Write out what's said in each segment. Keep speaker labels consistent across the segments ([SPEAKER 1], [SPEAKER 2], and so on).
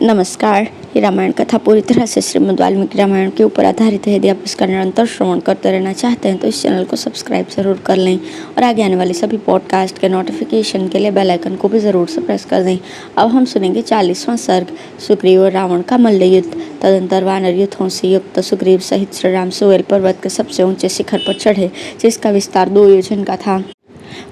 [SPEAKER 1] नमस्कार। ये रामायण कथा पूरी तरह से श्रीमद् वाल्मीकि रामायण के ऊपर आधारित है। यदि आप इसका निरंतर श्रवण करते रहना चाहते हैं तो इस चैनल को सब्सक्राइब जरूर कर लें और आगे आने वाली सभी पॉडकास्ट के नोटिफिकेशन के लिए बेल आइकन को भी ज़रूर से प्रेस कर दें। अब हम सुनेंगे 40वां सर्ग, सुग्रीव और रावण का मल्ल युद्ध। तदंतर वानर युद्धों से युक्त सुग्रीव सहित श्री राम सुवेल पर्वत के सबसे ऊंचे शिखर पर चढ़े, जिसका विस्तार 2 योजन का था।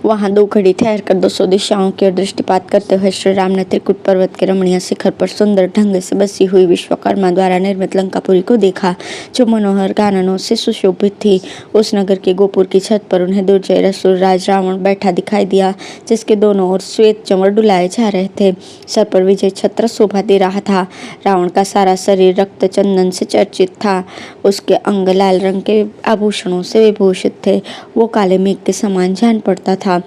[SPEAKER 1] वहां 2 घड़ी ठहरकर 200 दिशाओं की ओर दृष्टिपात करते हुए श्री राम ने त्रिकुट पर्वत के रमणीय शिखर पर सुंदर ढंग से बसी हुई विश्वकर्मा द्वारा निर्मित लंकापुरी को देखा, जो मनोहर काननों से सुशोभित थी। उस नगर के गोपुर की छत पर उन्हें दुर्जय असुर राज रावण बैठा दिखाई दिया, जिसके दोनों ओर श्वेत चंवर डुलाए जा रहे थे। सर पर विजय छत्र शोभा दे रहा था। रावण का सारा शरीर रक्त चंदन से चर्चित था। उसके अंग लाल रंग के आभूषणों से विभूषित थे। वो काले मेघ के समान जान पड़ता था।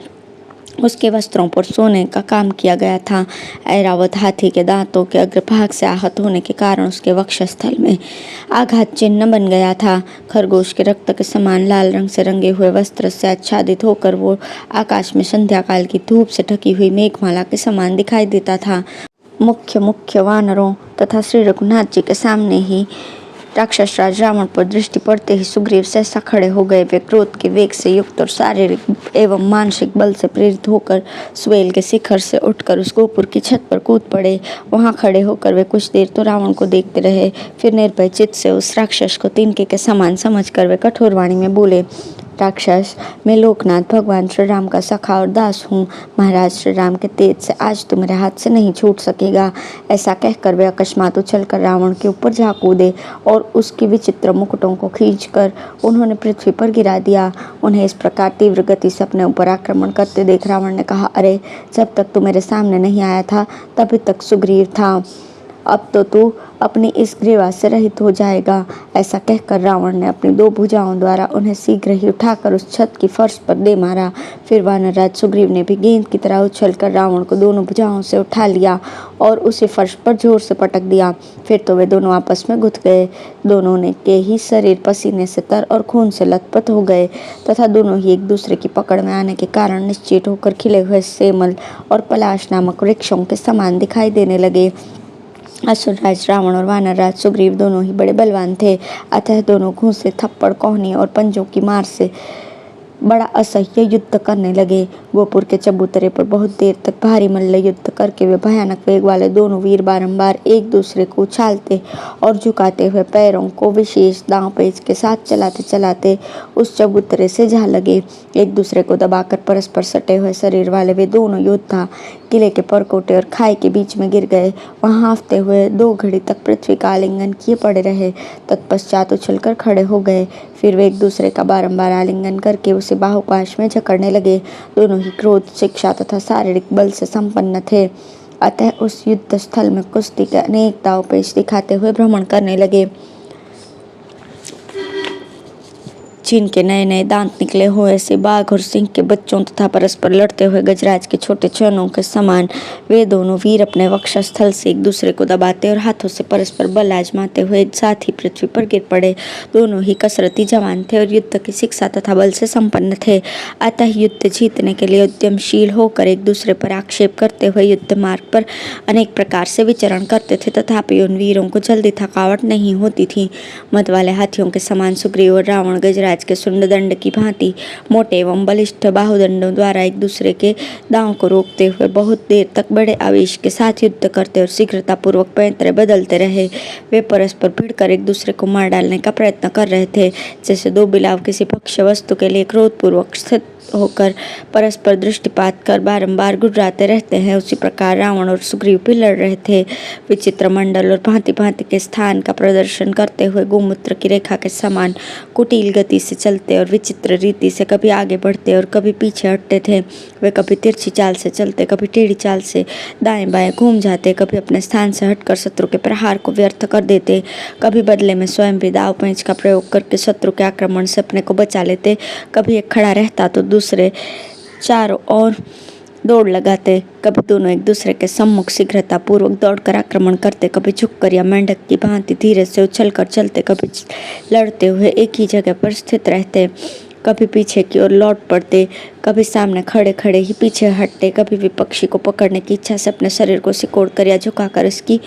[SPEAKER 1] उसके वस्त्रों पर सोने का काम किया गया था। ऐरावत हाथी के दांतों के अग्रभाग से आहत होने के कारण उसके वक्षस्थल में आघात चिन्ह बन गया था। खरगोश के रक्त के समान लाल रंग से रंगे हुए वस्त्र से आच्छादित होकर वो आकाश में संध्या काल की धूप से ढकी हुई मेघमाला के समान दिखाई देता था। मुख्य वानरों तथा श्री रघुनाथ जी के सामने ही राक्षस राज रावण पर दृष्टि पड़ते ही सुग्रीव सहसा खड़े हो गए। वे क्रोध के वेग से युक्त और शारीरिक एवं मानसिक बल से प्रेरित होकर सुवेल के शिखर से उठकर उस गोपुर की छत पर कूद पड़े। वहां खड़े होकर वे कुछ देर तो रावण को देखते रहे, फिर निर्भय चित्त से उस राक्षस को तिनके के समान समझकर वे कठोर वाणी में बोले, राक्षस, मैं लोकनाथ भगवान श्री राम का सखा और दास हूँ। महाराज श्री राम के तेज से आज तू मेरे हाथ से नहीं छूट सकेगा। ऐसा कहकर वे अकस्मात उछलकर रावण के ऊपर जा कूदे और उसकी विचित्र मुकुटों को खींचकर उन्होंने पृथ्वी पर गिरा दिया। उन्हें इस प्रकार तीव्र गति से अपने ऊपर आक्रमण करते देख रावण ने कहा, अरे, जब तक तू मेरे सामने नहीं आया था तभी तक सुग्रीव था, अब तो तू अपनी इस ग्रीवा से रहित हो जाएगा। ऐसा कहकर रावण ने अपनी 2 भुजाओं द्वारा उन्हें शीघ्र ही उठाकर उस छत की फर्श पर दे मारा। फिर वानरराज सुग्रीव ने भी गेंद की तरह उछलकर रावण को दोनों भुजाओं से उठा लिया और उसे फर्श पर जोर से पटक दिया। फिर तो वे दोनों आपस में गुथ गए। दोनों ने के ही शरीर पसीने से तर और खून से लथपथ हो गए तथा दोनों ही एक दूसरे की पकड़ में आने के कारण निश्चित होकर खिले हुए सेमल और पलाश नामक वृक्षों के समान दिखाई देने लगे। असुरराज रावण और वानरराज सुग्रीव दोनों ही बड़े बलवान थे, अतः दोनों घूंसे, थप्पड़, कोहनी और पंजों की मार से बड़ा असह्य युद्ध करने लगे। गोपुर के चबूतरे पर बहुत देर तक भारी मल्ल युद्ध करके वे भयानक वेग वाले दोनों वीर बारंबार एक दूसरे को उछालते और झुकाते हुए पैरों को विशेष दांव पेच के साथ चलाते चलाते उस चबूतरे से जा लगे। एक दूसरे को दबाकर परस्पर सटे हुए शरीर वाले वे दोनों योद्धा किले के परकोटे और खाई के बीच में गिर गए। वहां हांफते हुए 2 घड़ी तक पृथ्वी का आलिंगन किए पड़े रहे। तत्पश्चात उछलकर खड़े हो गए। फिर वे एक दूसरे का बारंबार आलिंगन करके उसे बाहुपाश में जकड़ने लगे। दोनों ही क्रोध, शिक्षा तथा शारीरिक बल से संपन्न थे, अतः उस युद्ध स्थल में कुश्ती के अनेक दांव पेच दिखाते हुए भ्रमण करने लगे। जिनके नए नए दांत निकले हुए से बाघ और सिंह के बच्चों तथा परस्पर लड़ते हुए गजराज के छोटे चूहों के समान वे दोनों वीर अपने वक्षस्थल से एक दूसरे को दबाते और हाथों से परस्पर बल आजमाते हुए एक साथ ही पृथ्वी पर गिर पड़े। दोनों ही कसरती जवान थे और युद्ध की शिक्षा तथा बल से संपन्न थे, अतः युद्ध जीतने के लिए उद्यमशील होकर एक दूसरे पर आक्षेप करते हुए युद्ध मार्ग पर अनेक प्रकार से विचरण करते थे। तथापि उन वीरों को जल्दी थकावट नहीं होती थी। मद वाले हाथियों के समान सुग्रीव और रावण गजराज के शुंडदंड की भांति मोटे एवं बलिष्ठ बाहुदंडों द्वारा एक दूसरे के दांव को रोकते हुए बहुत देर तक बड़े आवेश के साथ युद्ध करते और शीघ्रता पूर्वक पैंतरे बदलते रहे। वे परस्पर भिड़कर एक दूसरे को मार डालने का प्रयत्न कर रहे थे। जैसे 2 बिलाव किसी भक्ष्य वस्तु के लिए क्रोधपूर्वक स्थित होकर परस्पर दृष्टिपात कर बारंबार गुर्राते रहते हैं, उसी प्रकार रावण और सुग्रीव भी लड़ रहे थे। विचित्र मंडल और भांति भांति के स्थान का प्रदर्शन करते हुए गोमूत्र की रेखा के समान कुटिल गति से चलते और विचित्र रीति से कभी आगे बढ़ते और कभी पीछे हटते थे। वे कभी तिरछी चाल से चलते, कभी टेढ़ी चाल से दाएं बाएं घूम जाते, कभी अपने स्थान से हटकर शत्रु के प्रहार को व्यर्थ कर देते, कभी बदले में स्वयं भी दाव पेंच का प्रयोग करके शत्रु के आक्रमण से अपने को बचा लेते। कभी एक खड़ा रहता तो दूसरे चारों ओर दौड़ लगाते, कभी दोनों एक दूसरे के सम्मुख शीघ्रता पूर्वक दौड़कर आक्रमण करते, कभी झुककर या मेंढक की भांति धीरे से उछलकर चलते, कभी लड़ते हुए एक ही जगह पर स्थित रहते। कभी पीछे की ओर लौट पड़ते, कभी सामने खड़े खड़े ही पीछे हटते, कभी विपक्षी को पकड़ने की इच्छा से अपने शरीर को सिकोड़कर या झुकाकर उसकी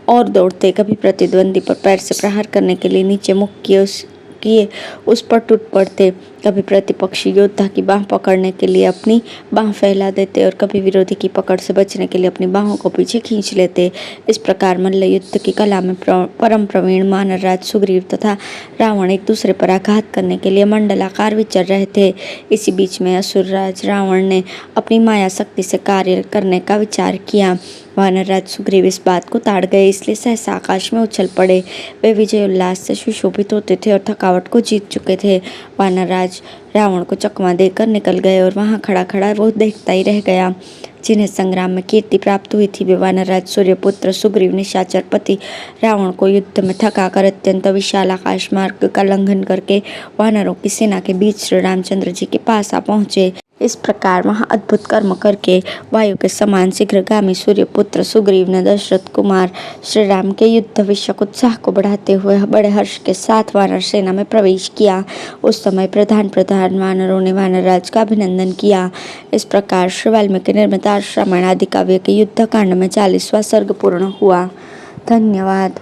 [SPEAKER 1] ओर दौड़ते, कभी प्रतिद्वंदी पर पैर से प्रहार करने के लिए नीचे मुख किए उस पर टूट पड़ते, कभी प्रतिपक्षी योद्धा की बाह पकड़ने के लिए अपनी बाह फैला देते और कभी विरोधी की पकड़ से बचने के लिए अपनी बाहों को पीछे खींच लेते। इस प्रकार मल्ल युद्ध की कला में परम प्रवीण वानरराज सुग्रीव तथा रावण एक दूसरे पर आघात करने के लिए मंडलाकार विचर रहे थे। इसी बीच में असुरराज रावण ने अपनी माया शक्ति से कार्य करने का विचार किया। वानरराज सुग्रीव इस बात को ताड़ गए, इसलिए सहसा आकाश में उछल पड़े। वे विजय उल्लास से सुशोभित होते थे और थकावट को जीत चुके थे। वानरराज रावण को चकमा देकर निकल गए और वहां खड़ा खड़ा वो देखता ही रह गया। जिन्हें संग्राम में कीर्ति प्राप्त हुई थी वे वानरराज सूर्यपुत्र सुग्रीव निशाचर पति रावण को युद्ध में थकाकर अत्यंत विशाल आकाश मार्ग का लंघन करके वानरों की सेना के बीच श्री रामचंद्र जी के पास आ पहुंचे। इस प्रकार वहां अद्भुत कर्म करके वायु के समान शीघ्रगामी सूर्यपुत्र सुग्रीव ने दशरथ कुमार श्री राम के युद्ध विषयक उत्साह को बढ़ाते हुए बड़े हर्ष के साथ वानर सेना में प्रवेश किया। उस समय प्रधान प्रधान वानरों ने वानरराज का अभिनंदन किया। इस प्रकार श्री वाल्मीकि निर्मित रामायण आदि काव्य के युद्ध कांड में 40वां सर्ग पूर्ण हुआ। धन्यवाद।